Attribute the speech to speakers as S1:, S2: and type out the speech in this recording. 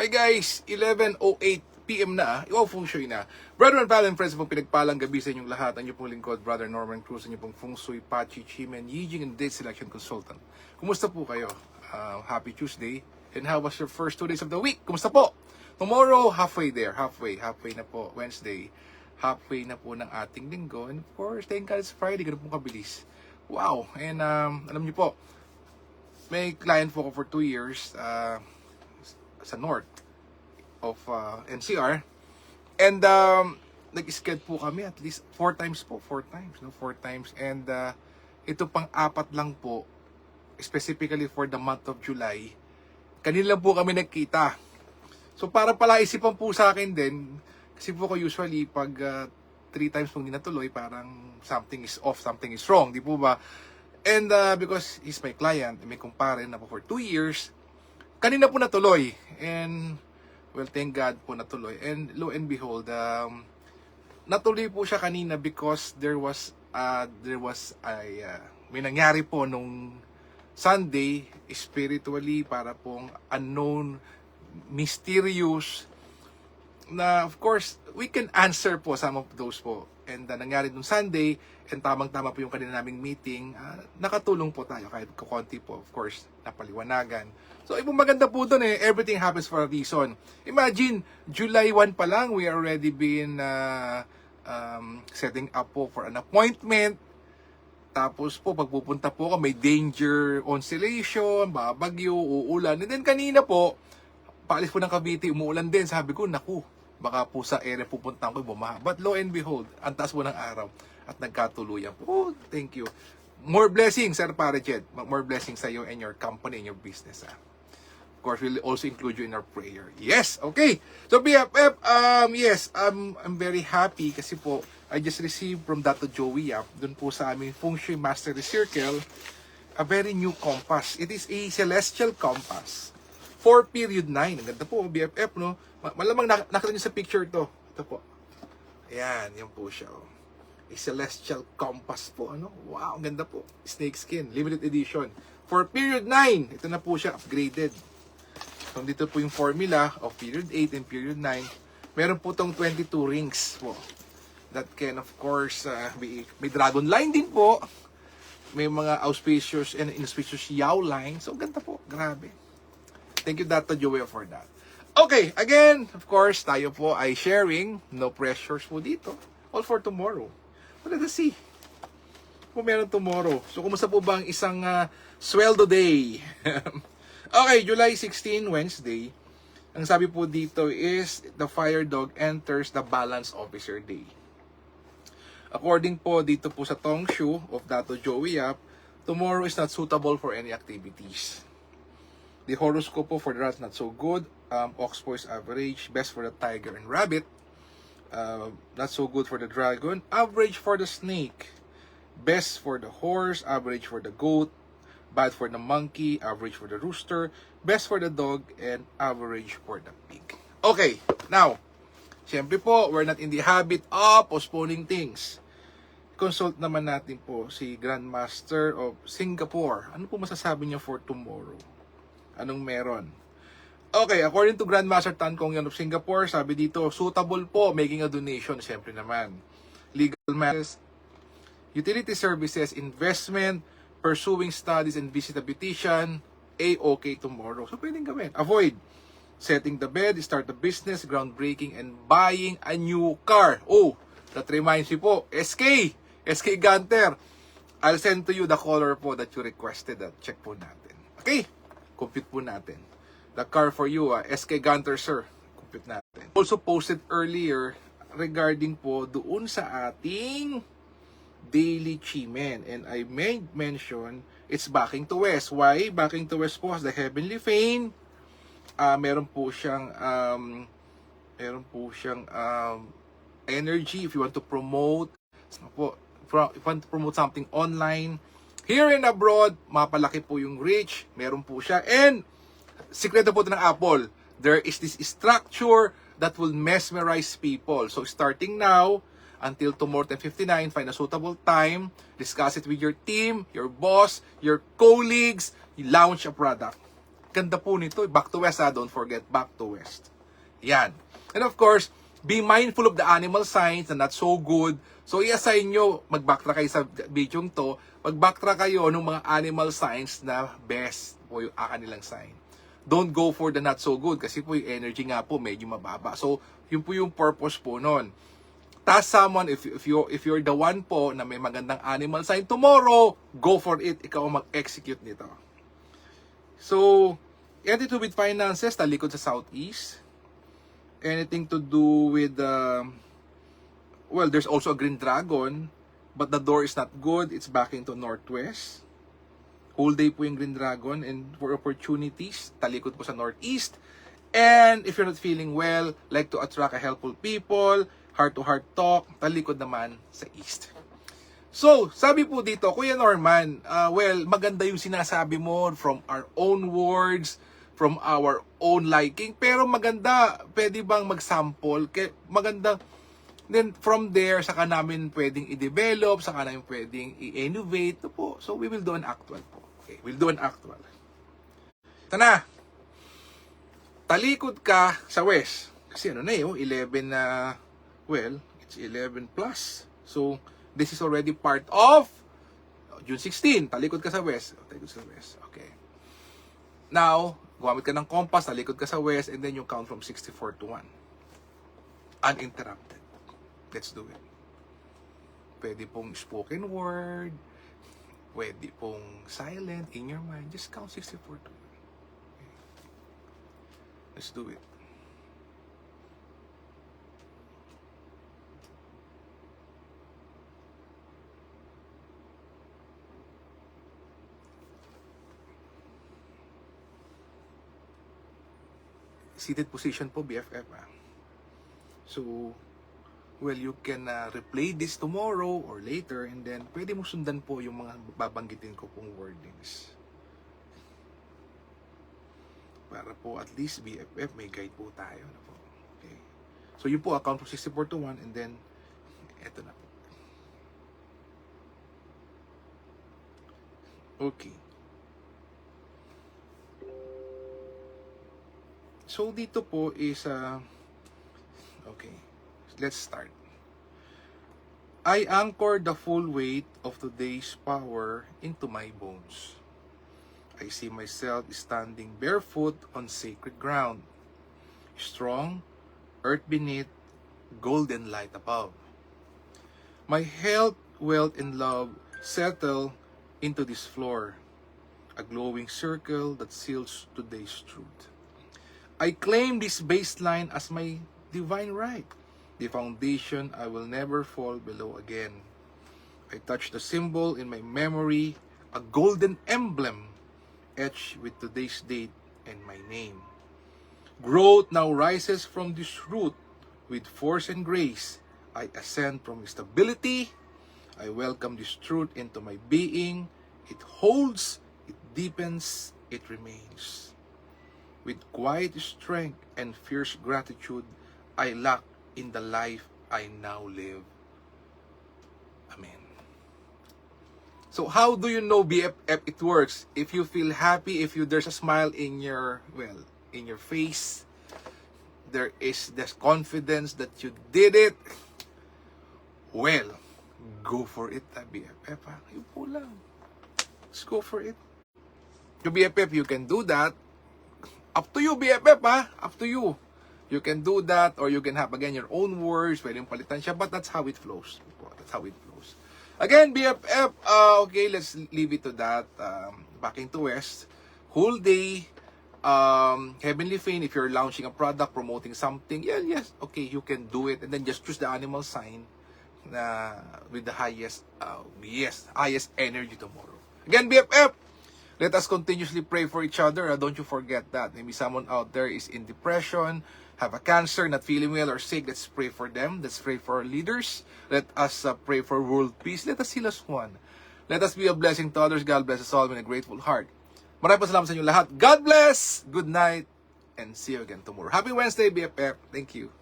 S1: Hi guys, 11:08 PM na, iwaw feng shui na. Brother and Pal friends, pong pinagpalang gabi sa inyong lahat. Ang inyong pong lingkod, Brother Norman Cruz, ang inyong pong feng shui, Pachi, Chimen, Yijing, and date selection consultant. Kumusta po kayo? Happy Tuesday. And how was your first 2 days of the week? Kumusta po? Tomorrow, halfway there. Halfway na po. Wednesday, halfway na po ng ating linggo. And of course, thank God it's Friday. Ganun pong kabilis. Wow. And alam niyo po, may client po ko for 2 years sa north of NCR. And nag-sked po kami at least 4 times po. 4 times. And ito pang 4 lang po, specifically for the month of July. Kanila po kami nagkita. So para pala isipan po sa akin din, kasi po ko usually pag 3 times pong hindi natuloy, parang something is off, something is wrong, di po ba? And because he's my client, may kumpare na po for 2 years, kanina po natuloy. And well, thank God po natuloy. And lo and behold, natuloy po siya kanina because there was may nangyari po nung Sunday, spiritually, para pong unknown, mysterious, na of course, we can answer po some of those po. And nangyari nung Sunday, and tamang-tama po yung kanina naming meeting, nakatulong po tayo kahit kukunti po, of course, napaliwanagan. So, ibang maganda po doon everything happens for a reason. Imagine, July 1 pa lang, we already been setting up po for an appointment. Tapos po, pagpupunta po ako, may danger, oscillation, babagyo, uulan. And then kanina po, paalis po ng Cavite, umuulan din. Sabi ko, naku, baka po sa area pupunta ko, bumaha. But lo and behold, ang taas po ng araw at nagkatuluyan po. Oh, thank you. More blessings, Sir Parachet. More blessings sa iyo and your company and your business. Of course, we'll also include you in our prayer. Yes, okay. So BFF, yes, I'm very happy kasi po, I just received from Dato Joey Yap, dun po sa aming Feng Shui Mastery Circle, a very new compass. It is a celestial compass. 4 period 9. Ang ganda po, BFF, no? Malamang nakita niyo sa picture to. Ito po. Ayan, yan po siya. Oh. A celestial compass po, ano? Wow, ang ganda po. Snake skin, limited edition. For period 9, ito na po siya, upgraded. So, dito po yung formula of period 8 and period 9. Meron po tong 22 rings po. That can, of course, may dragon line din po. May mga auspicious and inauspicious yaw line. So, ganda po. Grabe. Thank you, Dr. Joey, for that. Okay, again, of course, tayo po ay sharing. No pressures po dito. All for tomorrow. But let us see kung meron tomorrow. So, kumusta po ba ang isang sweldo day? Okay, July 16, Wednesday. Ang sabi po dito is, the fire dog enters the balance officer day. According po dito po sa Tong Shu of Dato Joey Yap, tomorrow is not suitable for any activities. The horoscope po for the rat not so good. Ox po is average. Best for the tiger and rabbit. Not so good for the dragon. Average for the snake. Best for the horse. Average for the goat. Bad for the monkey. Average for the rooster. Best for the dog. And average for the pig. Okay, now, siyempre po, we're not in the habit of postponing things. Consult naman natin po si Grandmaster of Singapore. Ano po masasabi niya for tomorrow? Anong meron? Okay, according to Grandmaster Tan Kong Yan of Singapore, sabi dito, suitable po making a donation, siyempre naman. Legal matters, utility services, investment, pursuing studies and visit a beautician, A-okay tomorrow. So, pwedeng gawin. Avoid setting the bed, start a business, groundbreaking, and buying a new car. Oh, that reminds me po, SK Gunter. I'll send to you the color po that you requested. Check po natin. Okay? Compute po natin. The car for you, SK Gunter, sir. Compute natin. Also posted earlier regarding po doon sa ating daily Chimen. And I made mention, it's backing to west. Why? Backing to west po has the heavenly fane. Meron po siyang energy if you want to promote something online. Here and abroad, mapalaki po yung reach. Meron po siya. And, sikreto po ito ng Apple. There is this structure that will mesmerize people. So, starting now, until tomorrow 10:59, find a suitable time. Discuss it with your team, your boss, your colleagues. You launch a product. Ganda po nito. Back to west, don't forget, back to west. Yan. And of course, be mindful of the animal signs na not so good. So, i-assign nyo, mag-backtrack kayo sa video to, mag-backtrack kayo ng mga animal signs na best po yung kanilang sign. Don't go for the not so good kasi po yung energy nga po medyo mababa. So, yun po yung purpose po nun. Task someone, if you're the one po na may magandang animal sign, tomorrow, go for it. Ikaw ang mag-execute nito. So, anything to do with finances, talikod sa southeast. Anything to do with, well, there's also a green dragon, but the door is not good. It's backing to northwest. Whole day po yung green dragon. And for opportunities, talikod po sa northeast. And if you're not feeling well, like to attract a helpful people, heart-to-heart talk, talikod naman sa east. So, sabi po dito, Kuya Norman, well, maganda yung sinasabi mo from our own words, from our own liking, pero maganda, pwede bang mag-sample? Maganda, then from there, saka namin pwedeng i-develop, saka namin pwedeng i-innovate po. So, we will do an actual po. Okay, we'll do an actual. Ito na. Talikod ka sa west. Kasi ano na yun, 11 na, well, it's 11 plus. So, this is already part of June 16. Talikod ka sa west. Talikod sa west. Okay. Now, gumamit ka ng compass, talikod ka sa west, and then you count from 64 to 1. Uninterrupted. Let's do it. Pwede pong spoken word, pwede pong silent in your mind. Just count 64 to 1. Okay. Let's do it. Seated position po, BFF. So, well, you can replay this tomorrow or later, and then pwede mo sundan po yung mga babanggitin ko pong wordings. Para po at least BFF may guide po tayo. Na po. Okay. So, yun po, account from 64 to 1, and then, eto na po. Okay. So, dito po is, okay, let's start. I anchor the full weight of today's power into my bones. I see myself standing barefoot on sacred ground. Strong, earth beneath, golden light above. My health, wealth, and love settle into this floor, a glowing circle that seals today's truth. I claim this baseline as my divine right, the foundation I will never fall below again. I touch the symbol in my memory, a golden emblem etched with today's date and my name. Growth now rises from this root with force and grace. I ascend from stability. I welcome this truth into my being. It holds, it deepens, it remains. With quiet strength and fierce gratitude, I lock in the life I now live. Amen. So how do you know BFF it works? If you feel happy, if there's a smile in your, well, in your face, there is this confidence that you did it, well, go for it, BFF. Yun po lang. Let's go for it. To BFF, you can do that. Up to you, BFF, Up to you. You can do that, or you can have, again, your own words. Pwedeng palitan siya, but that's how it flows. That's how it flows. Again, BFF, okay, let's leave it to that. Backing to West. Whole day, Heavenly Fane, if you're launching a product, promoting something, yes, okay, you can do it. And then just choose the animal sign with the highest, highest energy tomorrow. Again, BFF, let us continuously pray for each other. Don't you forget that. Maybe someone out there is in depression, have a cancer, not feeling well or sick. Let's pray for them. Let's pray for our leaders. Let us pray for world peace. Let us heal as one. Let us be a blessing to others. God bless us all with a grateful heart. Maraming salamat sa inyo lahat. God bless. Good night. And see you again tomorrow. Happy Wednesday, BFF. Thank you.